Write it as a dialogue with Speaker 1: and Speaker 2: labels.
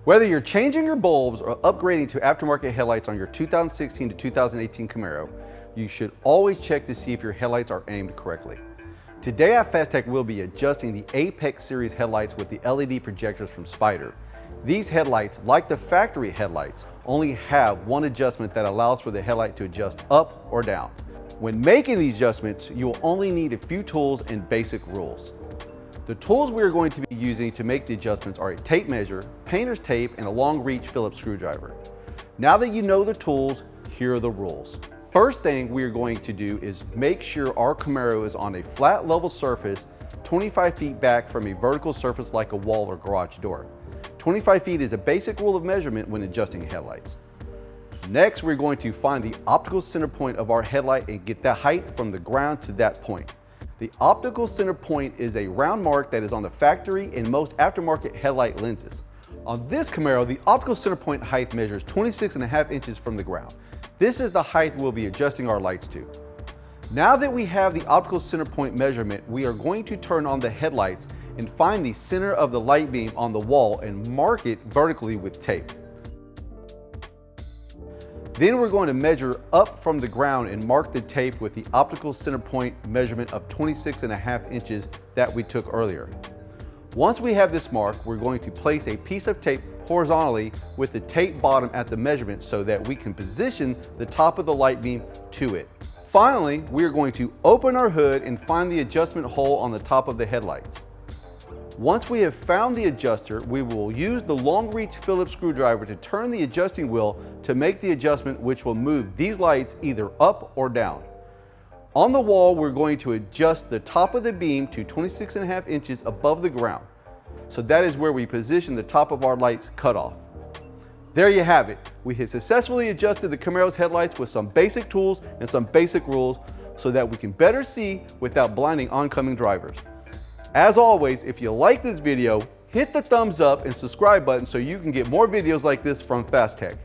Speaker 1: Whether you're changing your bulbs or upgrading to aftermarket headlights on your 2016 to 2018 Camaro, you should always check to see if your headlights are aimed correctly. Today at Phastek, we'll be adjusting the Apex series headlights with the LED projectors from Spider. These headlights, like the factory headlights, only have one adjustment that allows for the headlight to adjust up or down. When making these adjustments, you will only need a few tools and basic rules. The tools we are going to be using to make the adjustments are a tape measure, painter's tape, and a long reach Phillips screwdriver. Now that you know the tools, here are the rules. First thing we are going to do is make sure our Camaro is on a flat level surface 25 feet back from a vertical surface like a wall or garage door. 25 feet is a basic rule of measurement when adjusting headlights. Next, we're going to find the optical center point of our headlight and get the height from the ground to that point. The optical center point is a round mark that is on the factory and most aftermarket headlight lenses. On this Camaro, the optical center point height measures 26.5 inches from the ground. This is the height we'll be adjusting our lights to. Now that we have the optical center point measurement, we are going to turn on the headlights and find the center of the light beam on the wall and mark it vertically with tape. Then we're going to measure up from the ground and mark the tape with the optical center point measurement of 26.5 inches that we took earlier. Once we have this mark, we're going to place a piece of tape horizontally with the tape bottom at the measurement so that we can position the top of the light beam to it. Finally, we are going to open our hood and find the adjustment hole on the top of the headlights. Once we have found the adjuster, we will use the long reach Phillips screwdriver to turn the adjusting wheel to make the adjustment, which will move these lights either up or down. On the wall, we're going to adjust the top of the beam to 26.5 inches above the ground. So that is where we position the top of our lights cutoff. There you have it. We have successfully adjusted the Camaro's headlights with some basic tools and some basic rules so that we can better see without blinding oncoming drivers. As always, if you like this video, hit the thumbs up and subscribe button so you can get more videos like this from Phastek.